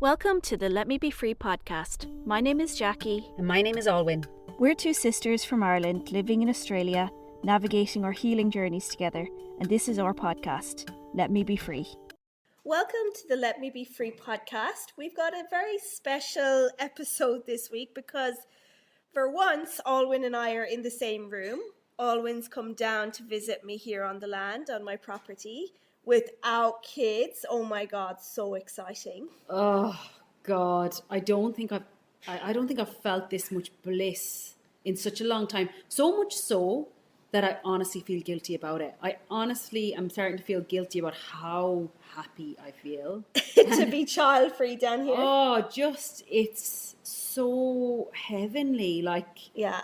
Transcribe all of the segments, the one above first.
Welcome to the Let Me Be Free podcast. My name is Jackie. And my name is Alwyn. We're two sisters from Ireland living in Australia, navigating our healing journeys together, and this is our podcast, Let Me Be Free. Welcome to the Let Me Be Free podcast. We've got a very special episode this week because for once, Alwyn and I are in the same room. Alwyn's come down to visit me here on the land, on my property, without kids. Oh my God, so exciting. Oh God, I don't think I've felt this much bliss in such a long time. So much so that I honestly feel guilty about it. I honestly am starting to feel guilty about how happy I feel. To be child-free down here. Oh, it's so heavenly. Yeah.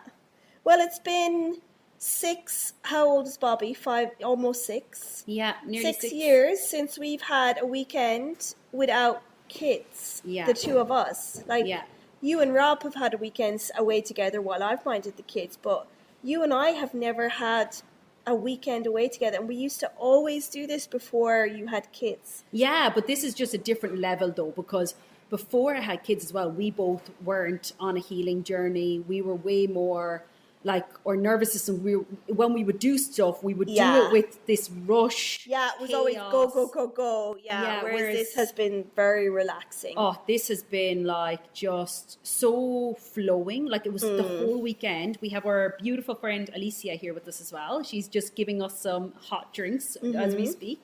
Well, it's been 6, how old is Bobby? 5, almost 6. Yeah, nearly 6 years since we've had a weekend without kids. Yeah. The two of us. You and Rob have had a weekend away together while I've minded the kids, but you and I have never had a weekend away together, and we used to always do this before you had kids. Yeah, but this is just a different level though, because before I had kids as well, we both weren't on a healing journey. We were way more our nervous system, when we would do stuff, we would do it with this rush. Yeah, it was chaos. always go. Yeah, whereas this has been very relaxing. Oh, this has been just so flowing. It was the whole weekend. We have our beautiful friend Alicia here with us as well. She's just giving us some hot drinks as we speak.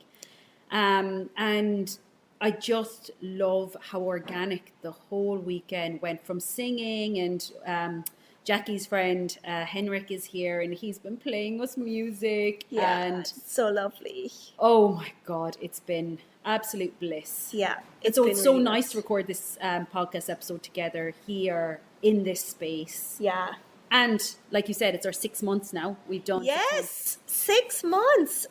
And I just love how organic the whole weekend went, from singing, and Jackie's friend Henrik is here, and he's been playing us music. Yeah, and so lovely. Oh my God, it's been absolute bliss. Yeah, it's so really nice to record this podcast episode together here in this space. Yeah. And like you said, it's our 6 months now. We've done 6 months.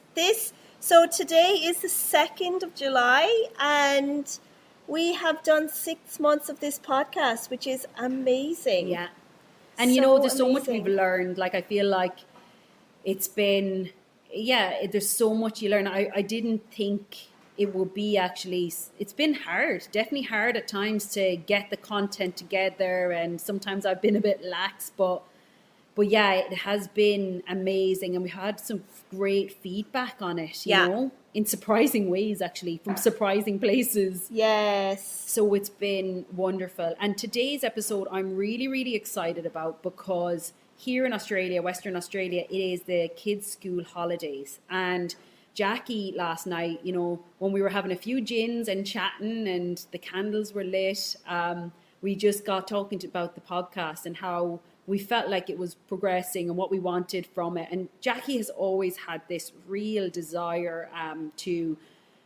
So today is the 2nd of July, and we have done 6 months of this podcast, which is amazing. Yeah. And there's so much we've learned. I feel like it's been, there's so much you learn. I didn't think it would be it's been hard, definitely hard at times to get the content together. And sometimes I've been a bit lax, but yeah, it has been amazing. And we had some great feedback on it, you know, in surprising ways, actually, from surprising places. Yes. So it's been wonderful. And today's episode, I'm really, really excited about, because here in Australia, Western Australia, it is the kids' school holidays. And Jackie last night, when we were having a few gins and chatting and the candles were lit, we just got talking about the podcast and how we felt like it was progressing and what we wanted from it. And Jackie has always had this real desire to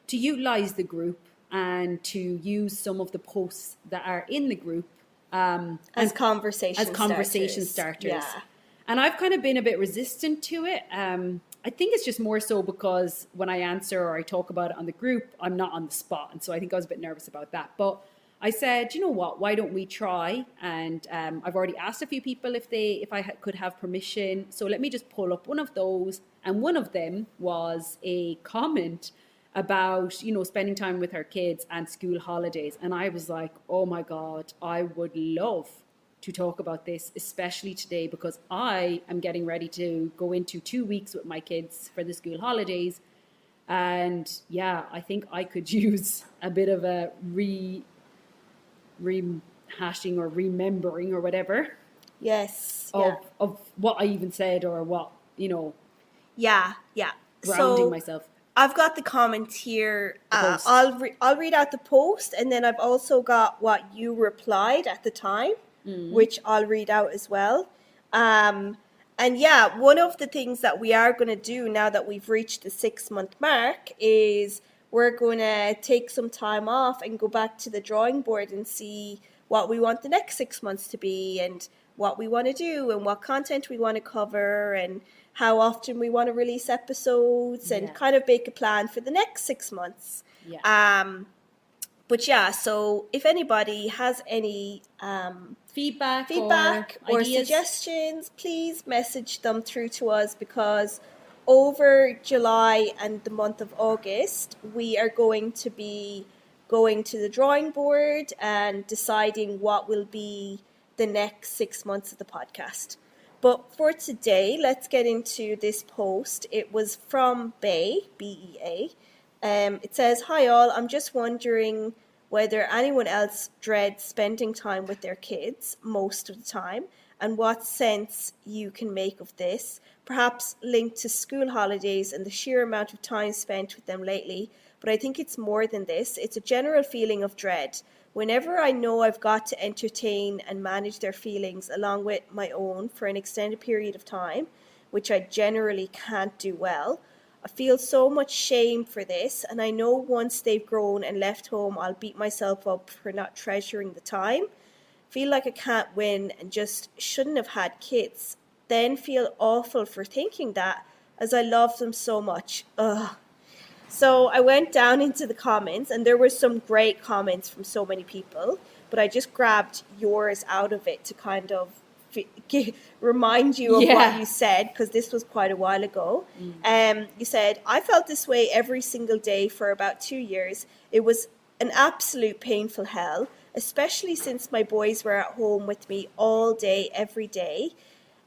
utilize the group and to use some of the posts that are in the group as conversation starters. Yeah. And I've kind of been a bit resistant to it. I think it's just more so because when I answer or I talk about it on the group, I'm not on the spot. And so I think I was a bit nervous about that. But I said, you know what, why don't we try? And I've already asked a few people if I could have permission. So let me just pull up one of those. And one of them was a comment about, spending time with our kids and school holidays. And I was like, oh my God, I would love to talk about this, especially today, because I am getting ready to go into 2 weeks with my kids for the school holidays. And yeah, I think I could use a bit of a rehashing or remembering or whatever. Yes. Of what I even said, or what, Yeah. grounding myself. I've got the comment here. I'll read out the post, and then I've also got what you replied at the time, which I'll read out as well. And yeah, one of the things that we are going to do now that we've reached the 6-month mark is we're going to take some time off and go back to the drawing board and see what we want the next 6 months to be, and what we want to do, and what content we want to cover, and how often we want to release episodes, and kind of make a plan for the next 6 months. Yeah. But yeah, so if anybody has any feedback or suggestions, please message them through to us, because over July and the month of August, we are going to be going to the drawing board and deciding what will be the next 6 months of the podcast. But for today, let's get into this post. It was from Bea, B-E-A. It says, "Hi all, I'm just wondering whether anyone else dreads spending time with their kids most of the time, and what sense you can make of this, perhaps linked to school holidays and the sheer amount of time spent with them lately. But I think it's more than this. It's a general feeling of dread. Whenever I know I've got to entertain and manage their feelings along with my own for an extended period of time, which I generally can't do well, I feel so much shame for this, and I know once they've grown and left home, I'll beat myself up for not treasuring the time. Feel like I can't win and just shouldn't have had kids. Then feel awful for thinking that, as I love them so much. Ugh." So I went down into the comments, and there were some great comments from so many people, but I just grabbed yours out of it to kind of remind you of what you said, because this was quite a while ago. You said, "I felt this way every single day for about 2 years. It was an absolute painful hell, especially since my boys were at home with me all day, every day.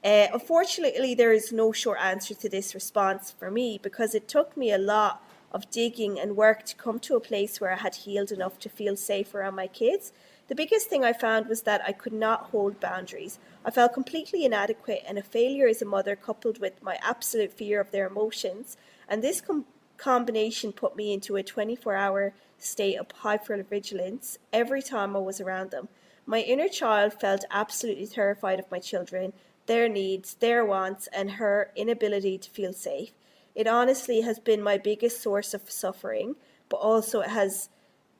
Unfortunately, there is no short answer to this response for me, because it took me a lot of digging and work to come to a place where I had healed enough to feel safe around my kids. The biggest thing I found was that I could not hold boundaries. I felt completely inadequate and a failure as a mother, coupled with my absolute fear of their emotions. And this combination put me into a 24-hour state of hypervigilance every time I was around them. My inner child felt absolutely terrified of my children, their needs, their wants, and her inability to feel safe. It honestly has been my biggest source of suffering, but also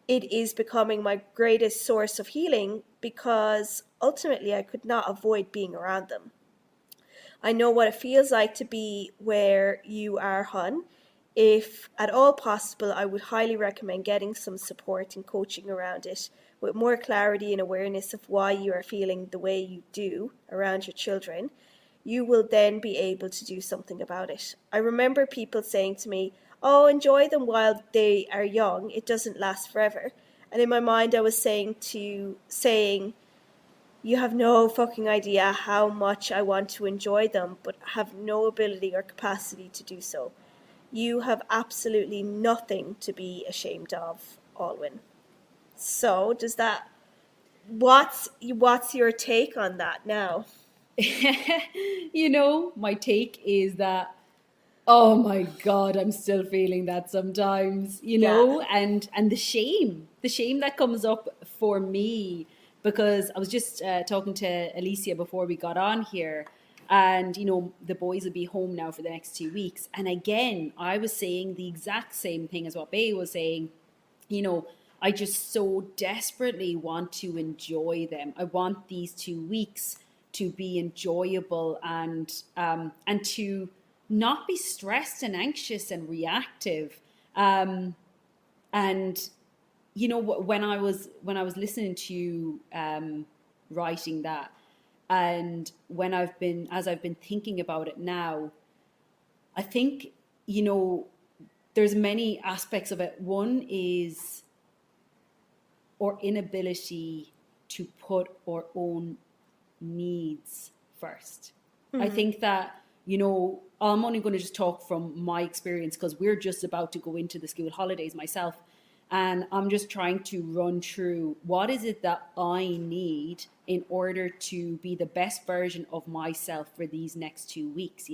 it is becoming my greatest source of healing, because ultimately I could not avoid being around them. I know what it feels like to be where you are, hun. If at all possible, I would highly recommend getting some support and coaching around it, with more clarity and awareness of why you are feeling the way you do around your children. You will then be able to do something about it. I remember people saying to me, 'Oh, enjoy them while they are young. It doesn't last forever.' And in my mind, I was saying, you have no fucking idea how much I want to enjoy them, but have no ability or capacity to do so. You have absolutely nothing to be ashamed of, Alwyn." So what's your take on that now? My take is that, oh my God, I'm still feeling that sometimes, and the shame that comes up for me, because I was just talking to Alicia before we got on here, and, the boys will be home now for the next 2 weeks. And again, I was saying the exact same thing as what Bea was saying. I just so desperately want to enjoy them. I want these 2 weeks to be enjoyable, and to not be stressed and anxious and reactive. And when I was listening to you writing that, and as I've been thinking about it now, I think there's many aspects of it. One is our inability to put our own needs first. I think that, I'm only going to just talk from my experience, because we're just about to go into the school holidays myself. And I'm just trying to run through, what is it that I need in order to be the best version of myself for these next 2 weeks,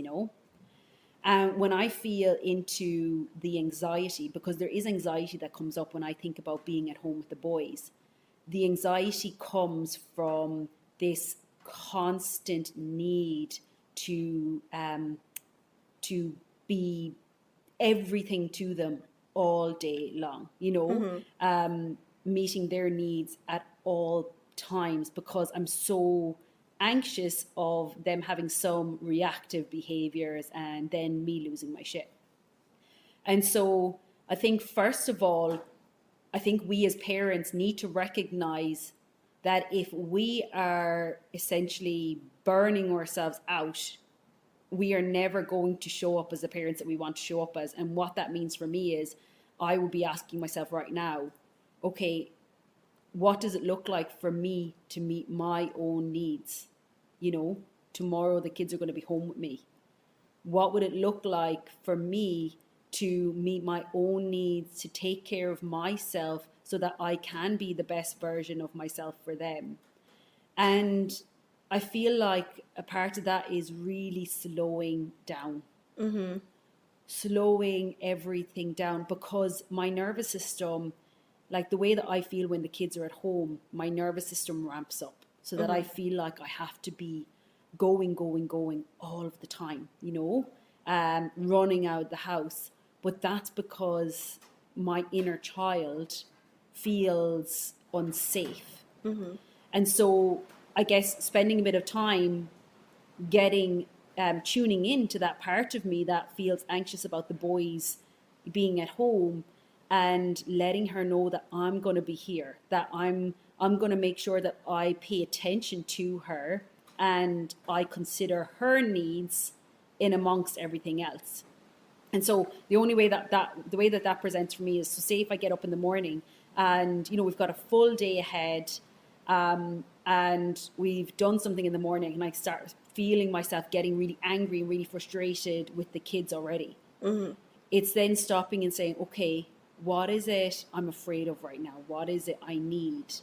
And when I feel into the anxiety, because there is anxiety that comes up when I think about being at home with the boys, the anxiety comes from this constant need to be everything to them all day long, meeting their needs at all times, because I'm so anxious of them having some reactive behaviors and then me losing my shit. And so I think, first of all, we as parents need to recognize that if we are essentially burning ourselves out, we are never going to show up as the parents that we want to show up as. And what that means for me is, I will be asking myself right now, okay, what does it look like for me to meet my own needs? You know, tomorrow the kids are going to be home with me. What would it look like for me to meet my own needs, to take care of myself so that I can be the best version of myself for them? And I feel like a part of that is really slowing down, slowing everything down, because my nervous system, like the way that I feel when the kids are at home, my nervous system ramps up so that I feel like I have to be going all of the time, running out the house. But that's because my inner child feels unsafe. And so I guess spending a bit of time getting tuning in to that part of me that feels anxious about the boys being at home, and letting her know that I'm going to be here, that I'm going to make sure that I pay attention to her and I consider her needs in amongst everything else. And so the only way the way that presents for me is, so say if I get up in the morning and we've got a full day ahead, and we've done something in the morning, and I start feeling myself getting really angry and really frustrated with the kids already. It's then stopping and saying, okay, what is it I'm afraid of right now? What is it I need?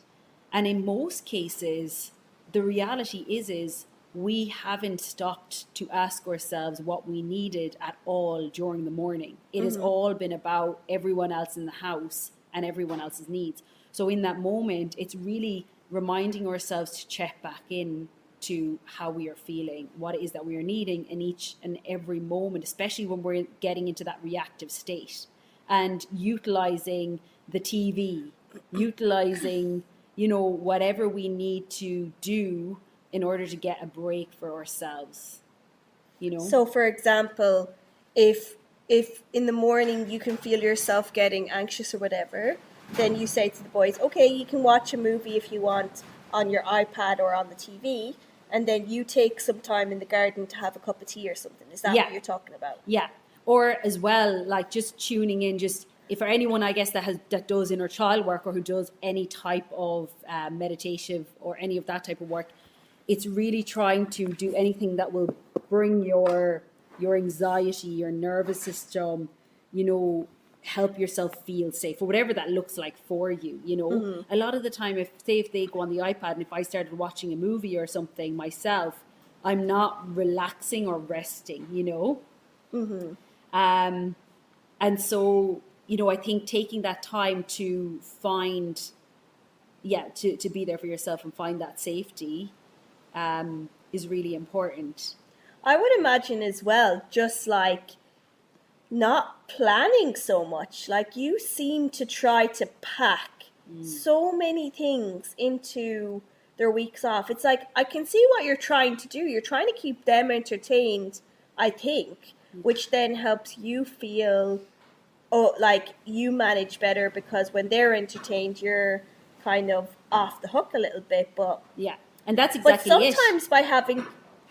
And in most cases, the reality is we haven't stopped to ask ourselves what we needed at all during the morning. It has all been about everyone else in the house and everyone else's needs. So in that moment, it's really reminding ourselves to check back in to how we are feeling, what it is that we are needing in each and every moment, especially when we're getting into that reactive state, and utilizing the TV, utilizing, whatever we need to do in order to get a break for ourselves, So, for example, if in the morning you can feel yourself getting anxious or whatever, then you say to the boys, okay, you can watch a movie if you want on your iPad or on the TV, and then you take some time in the garden to have a cup of tea or something. Is that what you're talking about? Yeah. Or as well, like just tuning in, just if for anyone, I guess, that does inner child work, or who does any type of meditative or any of that type of work, it's really trying to do anything that will bring your anxiety, your nervous system, help yourself feel safe, or whatever that looks like for you. A lot of the time, if they go on the iPad, and if I started watching a movie or something myself, I'm not relaxing or resting. And so, I think taking that time to find, to be there for yourself and find that safety is really important. I would imagine as well, just like not planning so much. Like, you seem to try to pack so many things into their weeks off. It's like, I can see what you're trying to do. You're trying to keep them entertained, I think, which then helps you feel like you manage better, because when they're entertained, you're kind of off the hook a little bit. But yeah, and that's exactly it. But sometimes by having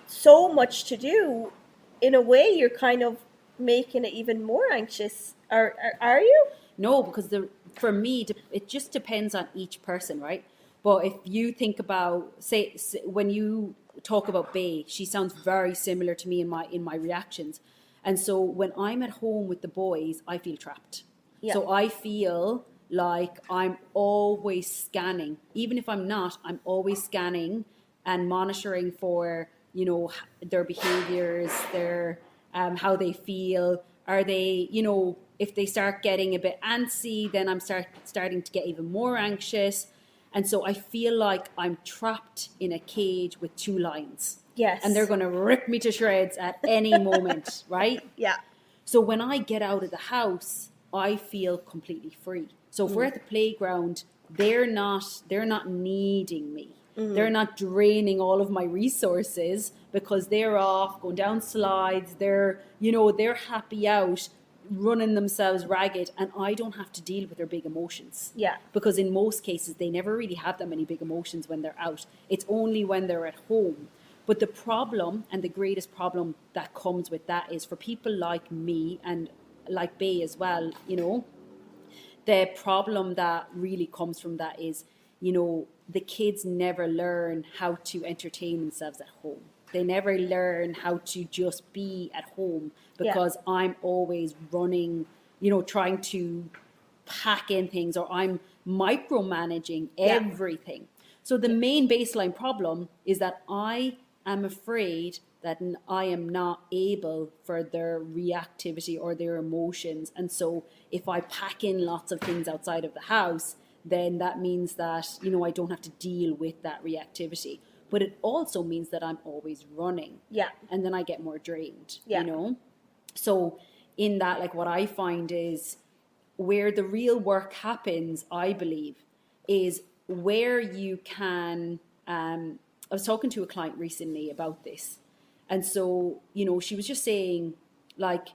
so much to do, in a way, you're kind of making it even more anxious. Are you? No, because for me, it just depends on each person, right? But if you think about, say when you talk about Bay, she sounds very similar to me in my reactions. And so when I'm at home with the boys, I feel trapped. Yeah. So I feel like I'm always scanning. Even if I'm not, I'm always scanning and monitoring for, their behaviors, their how they feel. Are they, if they start getting a bit antsy, then I'm starting to get even more anxious. And so I feel like I'm trapped in a cage with two lions. Yes. And they're going to rip me to shreds at any moment, right? Yeah. So when I get out of the house, I feel completely free. So if we're at the playground, they're not needing me. They're not draining all of my resources, because they're off going down slides. They're happy out, running themselves ragged, and I don't have to deal with their big emotions. Yeah. Because in most cases, they never really have that many big emotions when they're out. It's only when they're at home. But the problem, and the greatest problem that comes with that, is for people like me and like Bay as well, the problem that really comes from that is, the kids never learn how to entertain themselves at home. They never learn how to just be at home because I'm always running, trying to pack in things, or I'm micromanaging everything. So the main baseline problem is that I am afraid that I am not able for their reactivity or their emotions. And so if I pack in lots of things outside of the house, then that means that, I don't have to deal with that reactivity. But it also means that I'm always running. Yeah. And then I get more drained, So in that, like, what I find is where the real work happens, I believe, is where you can, I was talking to a client recently about this. And so, she was just saying, like,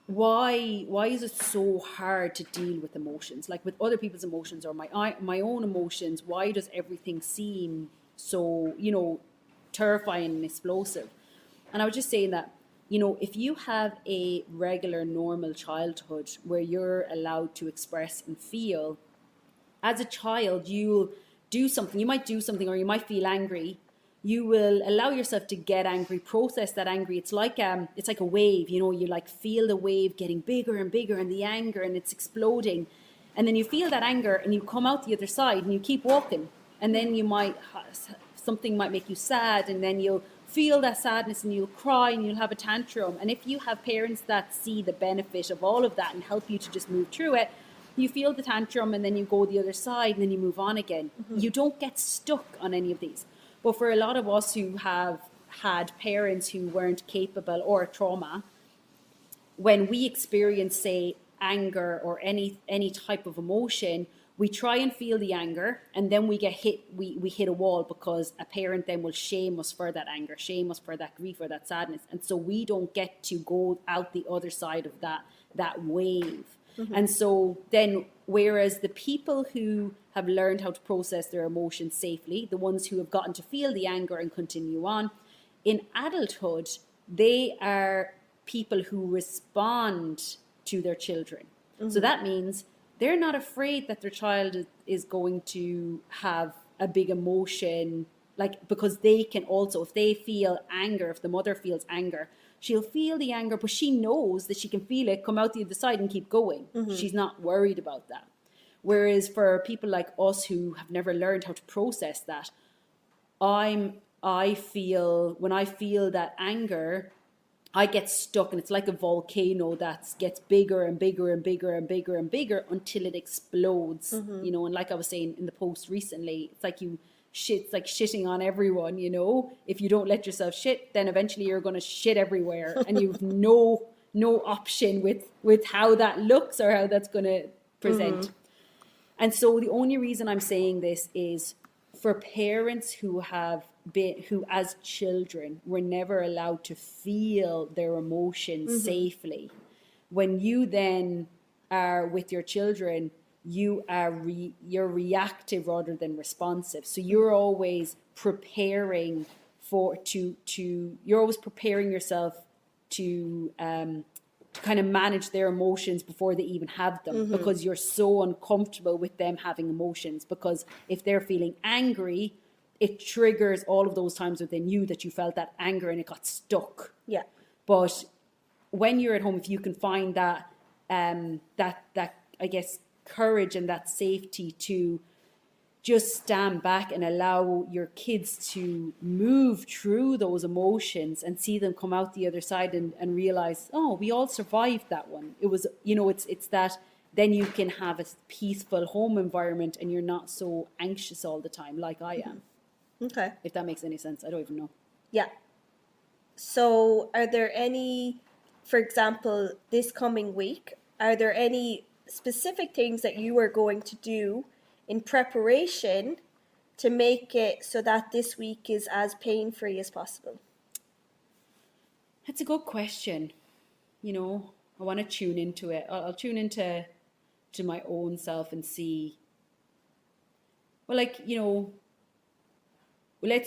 why is it so hard to deal with emotions, like with other people's emotions or my own emotions? Why does everything seem so, terrifying and explosive? And I was just saying that, if you have a regular, normal childhood where you're allowed to express and feel, as a child, you'll do something. You might do something, or you might feel angry. You will allow yourself to get angry, process that angry. It's like a wave. You like feel the wave getting bigger and bigger, and the anger, and it's exploding. And then you feel that anger, and you come out the other side, and you keep walking. And then something might make you sad, and then you'll feel that sadness, and you'll cry, and you'll have a tantrum. And if you have parents that see the benefit of all of that and help you to just move through it, you feel the tantrum, and then you go the other side, and then you move on again. Mm-hmm. You don't get stuck on any of these. But for a lot of us who have had parents who weren't capable, or trauma, when we experience, say, anger or any type of emotion, we try and feel the anger, and then we get hit. We hit a wall because a parent then will shame us for that anger, shame us for that grief or that sadness, and so we don't get to go out the other side of that wave. Mm-hmm. And so then, whereas the people who have learned how to process their emotions safely, the ones who have gotten to feel the anger and continue on, in adulthood, they are people who respond to their children. Mm-hmm. So that means they're not afraid that their child is going to have a big emotion, because they can also, if they feel anger, if the mother feels anger, she'll feel the anger, but she knows that she can feel it, come out the other side and keep going. Mm-hmm. She's not worried about that. Whereas for people like us who have never learned how to process that, when I feel that anger, I get stuck, and it's like a volcano that gets bigger and bigger and bigger and bigger and bigger until it explodes. Mm-hmm. And like I was saying in the post recently, it's like it's like shitting on everyone. If you don't let yourself shit, then eventually you're going to shit everywhere, and you've no option with how that looks or how that's going to present. Mm-hmm. And so the only reason I'm saying this is for parents who as children were never allowed to feel their emotions mm-hmm. safely. When you then are with your children, you're reactive rather than responsive. So you're always preparing you're always preparing yourself to kind of manage their emotions before they even have them, mm-hmm. because you're so uncomfortable with them having emotions. Because if they're feeling angry, it triggers all of those times within you that you felt that anger and it got stuck. Yeah. But when you're at home, if you can find that I guess courage and that safety to just stand back and allow your kids to move through those emotions and see them come out the other side and realize, oh, we all survived that one. It was, it's that then you can have a peaceful home environment and you're not so anxious all the time like I am. Okay. If that makes any sense. I don't even know. Yeah. So are there any, for example, this coming week, are there any specific things that you are going to do in preparation to make it so that this week is as pain-free as possible? That's a good question. I want to tune into it. I'll tune into my own self and see, let's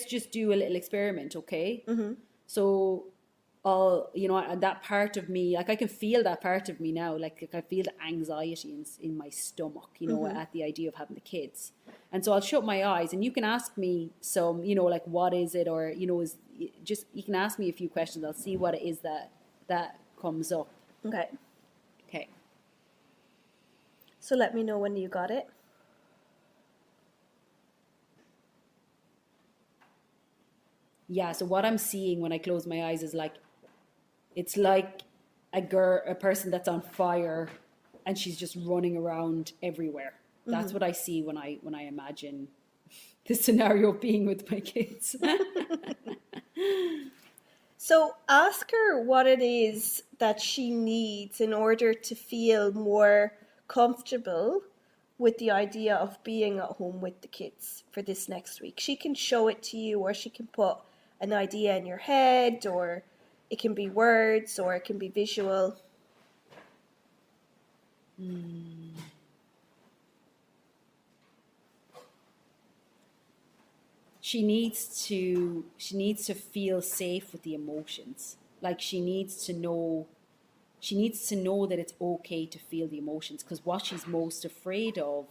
just do a little experiment, okay? Mm-hmm. So all, you know, and that part of me, like I can feel that part of me now, like I feel the anxiety in my stomach, you know, at the idea of having the kids. And so I'll shut my eyes, and you can ask me some, you know, like what is it, or, you know, is just, you can ask me a few questions. I'll see what it is that comes up. Okay. Okay. So let me know when you got it. Yeah, so what I'm seeing when I close my eyes is like, it's like a person that's on fire, and she's just running around everywhere. That's what I see when I imagine the scenario of being with my kids. So ask her what it is that she needs in order to feel more comfortable with the idea of being at home with the kids for this next week. She can show it to you, or she can put an idea in your head, or it can be words, or it can be visual. She needs to feel safe with the emotions. Like she needs to know that it's okay to feel the emotions, because what she's most afraid of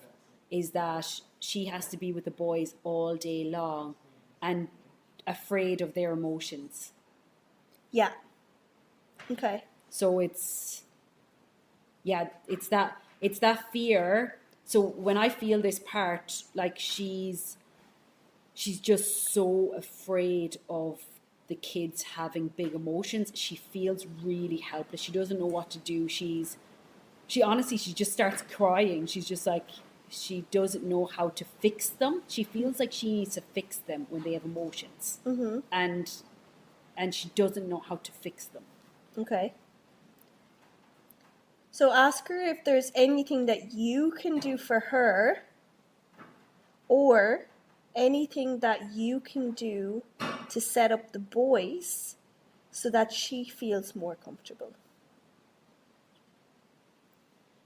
is that she has to be with the boys all day long and afraid of their emotions. Yeah. Okay. So it's that fear. So when I feel this part, like she's just so afraid of the kids having big emotions. She feels really helpless. She doesn't know what to do. She honestly, she just starts crying. She's just like, she doesn't know how to fix them. She feels like she needs to fix them when they have emotions. And she doesn't know how to fix them. Okay. So ask her if there's anything that you can do for her, or anything that you can do to set up the boys so that she feels more comfortable.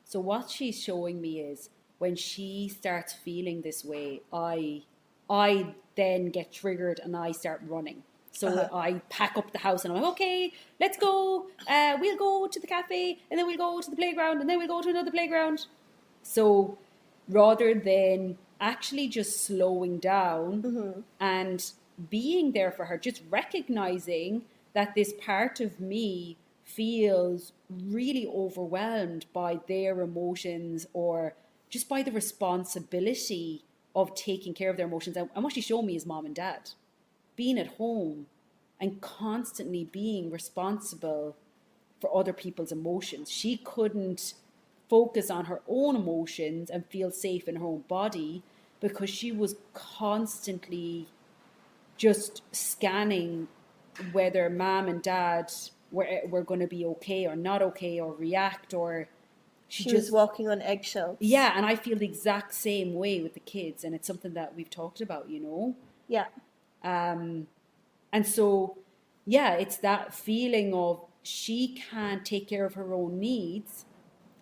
So what she's showing me is, when she starts feeling this way, I then get triggered and I start running. So I pack up the house and I'm like, okay, let's go. We'll go to the cafe, and then we'll go to the playground, and then we'll go to another playground. So rather than actually just slowing down and being there for her, just recognizing that this part of me feels really overwhelmed by their emotions, or just by the responsibility of taking care of their emotions. And what she showed me is mom and dad being at home and constantly being responsible for other people's emotions. She couldn't focus on her own emotions and feel safe in her own body, because she was constantly just scanning whether mom and dad were going to be okay or not okay, or react, or She was walking on eggshells. Yeah, and I feel the exact same way with the kids, and it's something that we've talked about, you know. Yeah. And so, yeah, it's that feeling of she can't take care of her own needs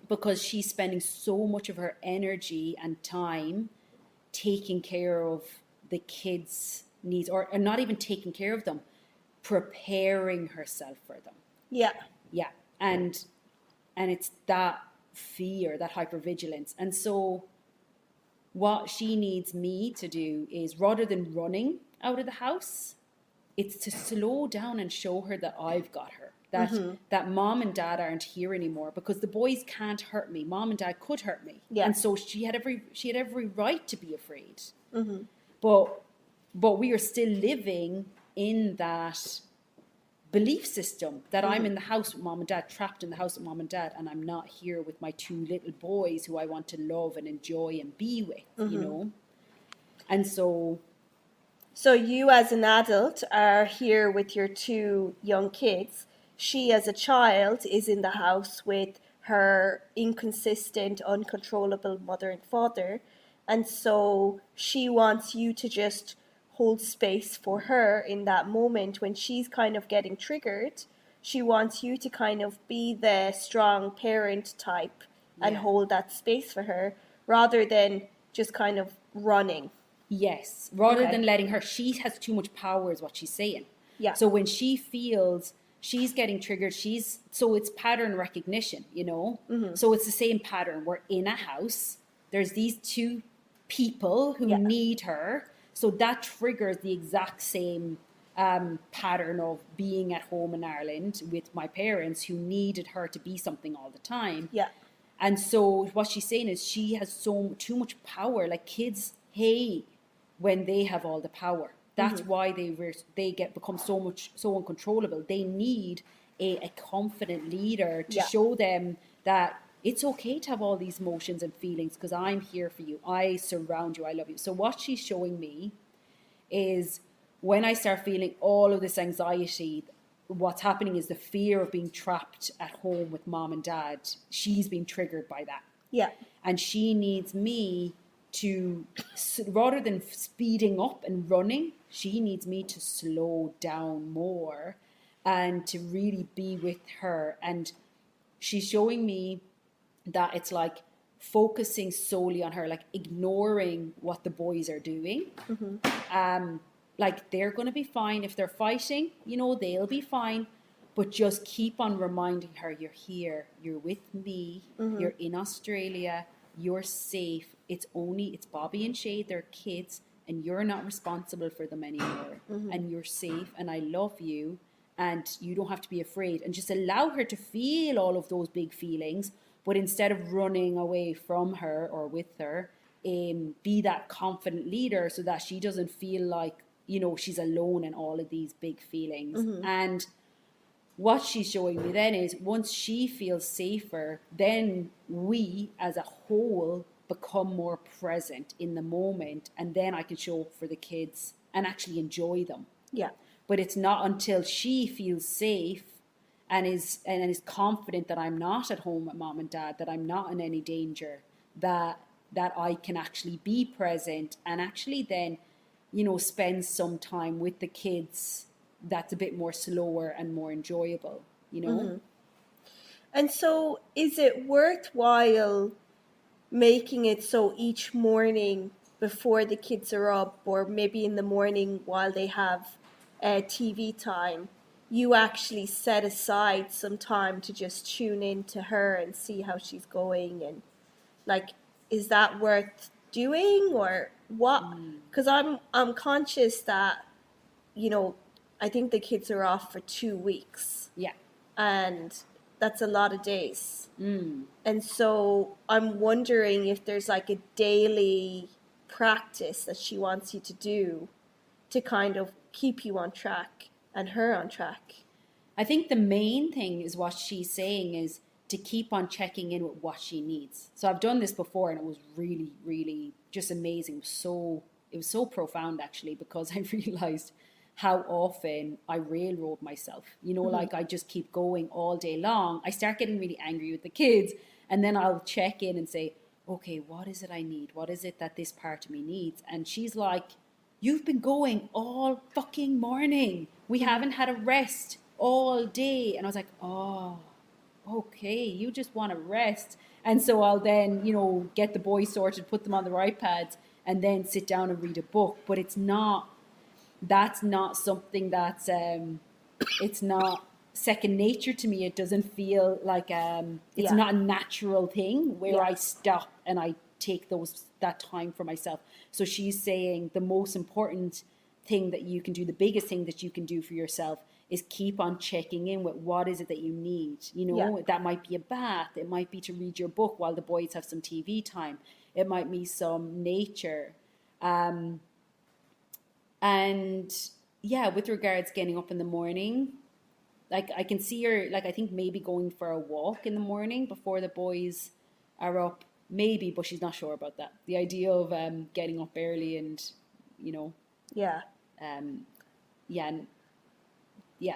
because she's spending so much of her energy and time taking care of the kids' needs, or not even taking care of them, preparing herself for them. Yeah. Yeah. And it's that fear, that hypervigilance. And so what she needs me to do is, rather than running out of the house, it's to slow down and show her that I've got her. That mom and dad aren't here anymore, because the boys can't hurt me. Mom and dad could hurt me. Yeah. And so she had every right to be afraid. But we are still living in that belief system that I'm in the house with mom and dad, trapped in the house with mom and dad, and I'm not here with my two little boys who I want to love and enjoy and be with, you know? And so you as an adult are here with your two young kids. She as a child is in the house with her inconsistent, uncontrollable mother and father. And so she wants you to just hold space for her in that moment when she's kind of getting triggered. She wants you to kind of be the strong parent type and hold that space for her, rather than just kind of running. Yes, rather than letting her, she has too much power is what she's saying. Yeah. So when she feels she's getting triggered. So it's pattern recognition, So it's the same pattern. We're in a house. There's these two people who need her. So that triggers the exact same pattern of being at home in Ireland with my parents who needed her to be something all the time. Yeah. And so what she's saying is she has too much power. Like kids hate when they have all the power. That's why they become so uncontrollable. They need a confident leader to show them that it's okay to have all these emotions and feelings because I'm here for you. I surround you. I love you. So what she's showing me is when I start feeling all of this anxiety, what's happening is the fear of being trapped at home with mom and dad. She's being triggered by that. Yeah. And she needs me to, rather than speeding up and running, she needs me to slow down more and to really be with her. And she's showing me that it's like focusing solely on her, like ignoring what the boys are doing. Like they're going to be fine. If they're fighting, they'll be fine. But just keep on reminding her, you're here, you're with me, you're in Australia, you're safe. It's Bobby and Shay, they're kids, and you're not responsible for them anymore. And you're safe, and I love you, and you don't have to be afraid. And just allow her to feel all of those big feelings, but instead of running away from her or with her, be that confident leader so that she doesn't feel like, she's alone in all of these big feelings. And what she's showing me then is once she feels safer, then we as a whole become more present in the moment. And then I can show up for the kids and actually enjoy them. Yeah. But it's not until she feels safe and is confident that I'm not at home with mom and dad, that I'm not in any danger, that I can actually be present and actually then, spend some time with the kids that's a bit more slower and more enjoyable, And so is it worthwhile making it so each morning before the kids are up, or maybe in the morning while they have TV time, you actually set aside some time to just tune in to her and see how she's going? And like, is that worth doing or what? Because I'm conscious that, I think the kids are off for 2 weeks. Yeah. And that's a lot of days. And so I'm wondering if there's like a daily practice that she wants you to do to kind of keep you on track and her on track. I think the main thing is what she's saying is to keep on checking in with what she needs. So I've done this before and it was really, really just amazing. It was so profound actually, because I realized how often I railroad myself, like I just keep going all day long. I start getting really angry with the kids and then I'll check in and say, okay, what is it I need? What is it that this part of me needs? And she's like, you've been going all fucking morning. We haven't had a rest all day. And I was like, oh, okay, you just want to rest. And so I'll then, get the boys sorted, put them on their iPads and then sit down and read a book. But that's not something that's, it's not second nature to me. It doesn't feel like, it's not a natural thing where I stop and I take that time for myself. So she's saying the most important thing that you can do, the biggest thing that you can do for yourself is keep on checking in with what is it that you need. That might be a bath. It might be to read your book while the boys have some TV time. It might be some nature. And yeah, with regards getting up in the morning, like I can see her, like I think maybe going for a walk in the morning before the boys are up, maybe, but she's not sure about that. The idea of getting up early and,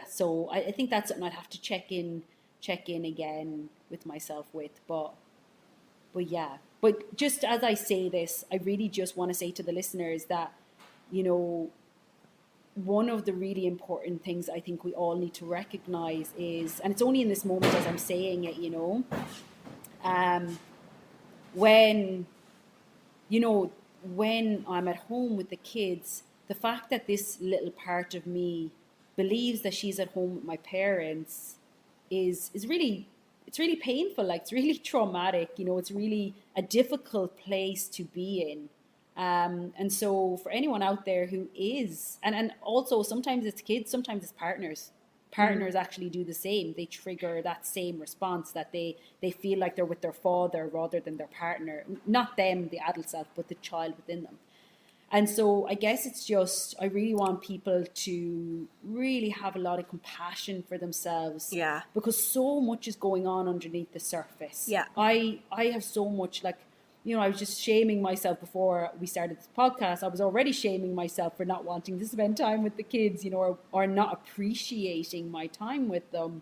so I think that's something I'd have to check in again with myself with, but yeah. But just as I say this, I really just want to say to the listeners that, one of the really important things I think we all need to recognize is, and it's only in this moment as I'm saying it, when I'm at home with the kids, the fact that this little part of me believes that she's at home with my parents is really, it's really painful. Like, it's really traumatic, you know, it's really a difficult place to be in. And so for anyone out there who is, and also sometimes it's kids, sometimes it's partners. Partners actually do the same. They trigger that same response, that they feel like they're with their father rather than their partner. Not them, the adult self, but the child within them. And so I guess it's just, I really want people to really have a lot of compassion for themselves. Yeah. Because so much is going on underneath the surface. Yeah. I have so much, like, you know, I was just shaming myself before we started this podcast. I was already shaming myself for not wanting to spend time with the kids, you know, or not appreciating my time with them.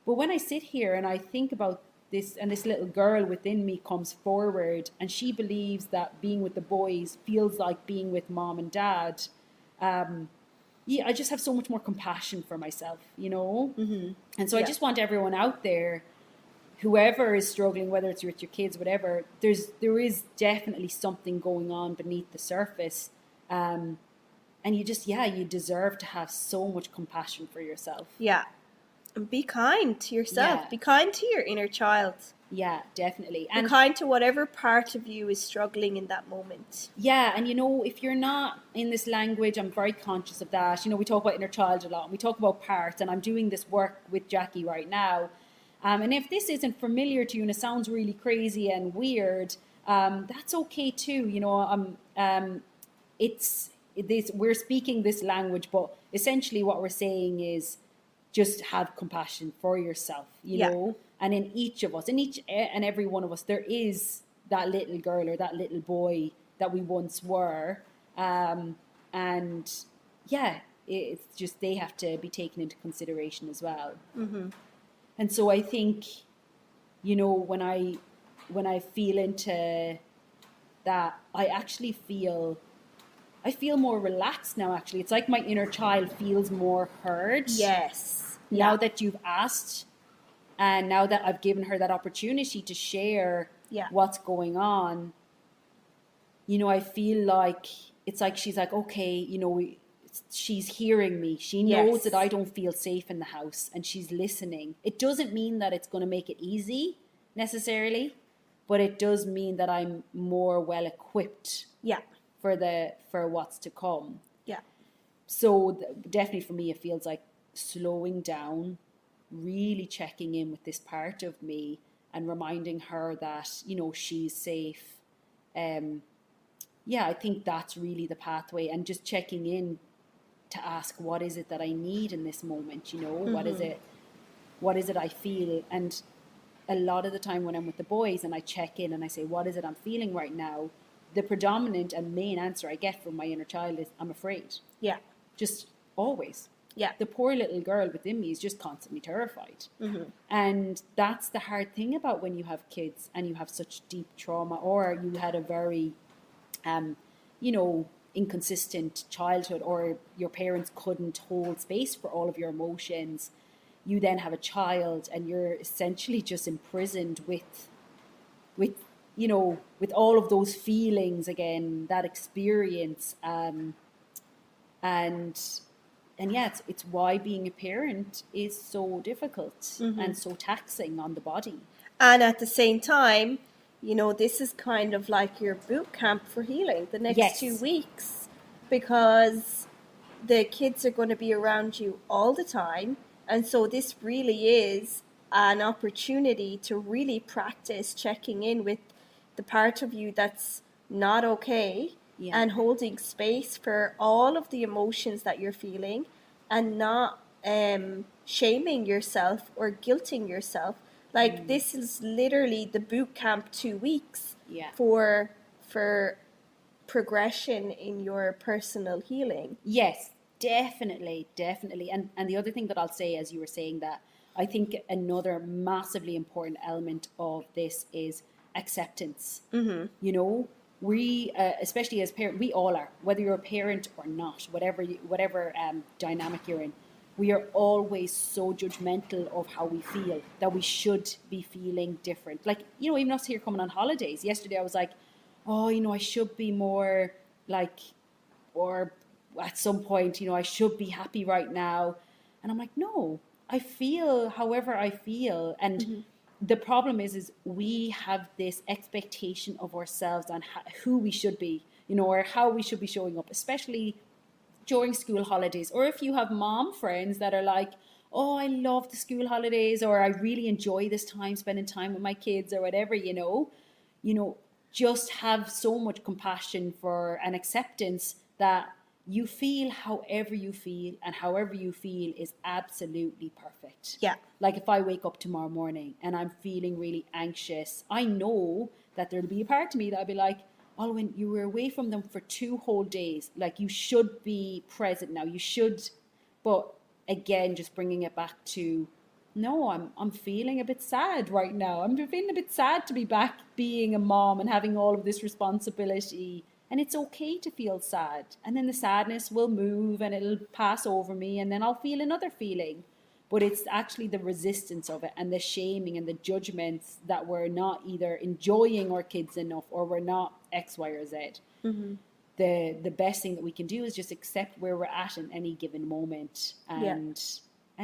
But when I sit here and I think about this, and this little girl within me comes forward and she believes that being with the boys feels like being with mom and dad, yeah, I just have so much more compassion for myself, you know? And so I just want everyone out there, whoever is struggling, whether it's with your kids, whatever, there is definitely something going on beneath the surface. And you just, you deserve to have so much compassion for yourself. Yeah. And be kind to yourself. Yeah. Be kind to your inner child. Yeah, definitely. Be kind to whatever part of you is struggling in that moment. Yeah, and you know, if you're not in this language, I'm very conscious of that. You know, we talk about inner child a lot, and we talk about parts, and I'm doing this work with Jackie right now. And if this isn't familiar to you and it sounds really crazy and weird, that's okay too. You know, we're speaking this language, but essentially what we're saying is just have compassion for yourself, you know, and in each of us, in each and every one of us, there is that little girl or that little boy that we once were. And yeah, it's just, they have to be taken into consideration as well. And so I think, you know, when I feel into that, I feel more relaxed now, actually. It's like my inner child feels more heard. Yes. Now that you've asked, and now that I've given her that opportunity to share what's going on, you know, I feel like it's like she's like, okay, you know, she's hearing me. She knows that I don't feel safe in the house, and she's listening. It doesn't mean that it's going to make it easy necessarily, but it does mean that I'm more well equipped for what's to come. Yeah. So definitely for me, it feels like slowing down, really checking in with this part of me and reminding her that, you know, she's safe. I think that's really the pathway, and just checking in to ask, what is it that I need in this moment? You know, what is it I feel? And a lot of the time when I'm with the boys and I check in and I say, what is it I'm feeling right now? The predominant and main answer I get from my inner child is, I'm afraid. Yeah. Just always. Yeah. The poor little girl within me is just constantly terrified. And that's the hard thing about when you have kids and you have such deep trauma, or you had a very, you know, inconsistent childhood, or your parents couldn't hold space for all of your emotions. You then have a child and you're essentially just imprisoned with, you know, with all of those feelings again, that experience. And yeah, it's why being a parent is so difficult and so taxing on the body. And at the same time, you know, this is kind of like your boot camp for healing the next 2 weeks, because the kids are going to be around you all the time. And so this really is an opportunity to really practice checking in with the part of you that's not okay. Yeah. And holding space for all of the emotions that you're feeling, and not shaming yourself or guilting yourself. Like this is literally the boot camp 2 weeks for progression in your personal healing. Yes, definitely. And the other thing that I'll say, as you were saying that, I think another massively important element of this is acceptance. You know, we, especially as parents, we all are, whether you're a parent or not, whatever dynamic you're in, we are always so judgmental of how we feel, that we should be feeling different. Like, you know, even us here coming on holidays, yesterday I was like, oh, you know, I should be more like, or at some point, you know, I should be happy right now. And I'm like, no, I feel however I feel. And the problem is we have this expectation of ourselves on who we should be, you know, or how we should be showing up, especially during school holidays. Or if you have mom friends that are like, oh, I love the school holidays, or I really enjoy this time spending time with my kids, or whatever, you know, just have so much compassion for and acceptance that you feel however you feel, and however you feel is absolutely perfect. Yeah. Like if I wake up tomorrow morning and I'm feeling really anxious, I know that there'll be a part of me that'll be like, Olwen, you were away from them for 2 whole days. Like you should be present now. You should. But again, just bringing it back to, no, I'm feeling a bit sad right now. I'm feeling a bit sad to be back being a mom and having all of this responsibility. And it's okay to feel sad. And then the sadness will move and it'll pass over me, and then I'll feel another feeling. But it's actually the resistance of it and the shaming and the judgments that we're not either enjoying our kids enough, or we're not X, Y, or Z. The best thing that we can do is just accept where we're at in any given moment, and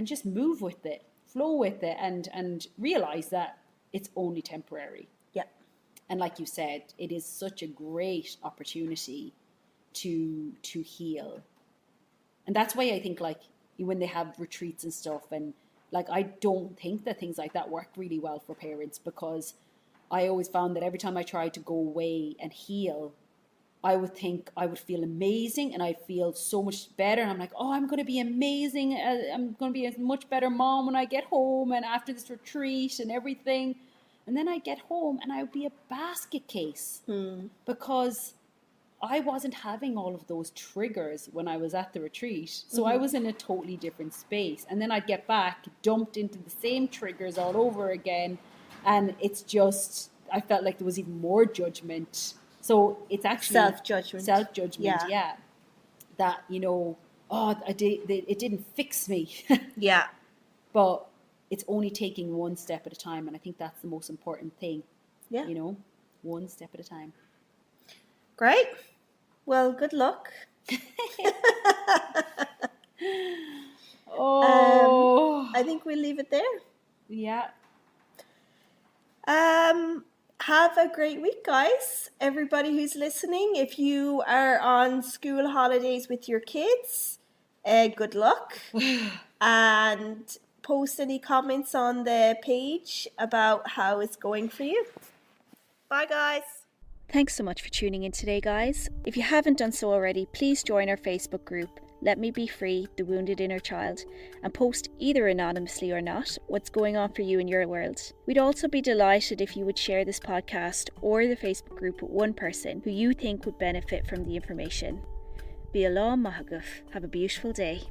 just move with it, flow with it, and realize that it's only temporary. Yeah. And like you said, it is such a great opportunity to heal. And that's why I think, like, when they have retreats and stuff, and like, I don't think that things like that work really well for parents, because I always found that every time I tried to go away and heal, I would think I would feel amazing and I'd feel so much better. And I'm like, oh, I'm going to be amazing. I'm going to be a much better mom when I get home and after this retreat and everything. And then I get home and I would be a basket case because I wasn't having all of those triggers when I was at the retreat. So I was in a totally different space. And then I'd get back, dumped into the same triggers all over again. And it's just, I felt like there was even more judgment. So it's actually self-judgment, yeah. That, you know, oh, it didn't fix me. Yeah. But it's only taking one step at a time. And I think that's the most important thing. Yeah. You know, one step at a time. Great. Well, good luck. I think we'll leave it there. Yeah. Have a great week, guys. Everybody who's listening, if you are on school holidays with your kids, good luck. And post any comments on the page about how it's going for you. Bye, guys. Thanks so much for tuning in today, guys. If you haven't done so already, please join our Facebook group, Let Me Be Free, The Wounded Inner Child, and post either anonymously or not what's going on for you in your world. We'd also be delighted if you would share this podcast or the Facebook group with one person who you think would benefit from the information. Be along, Mahaguf. Have a beautiful day.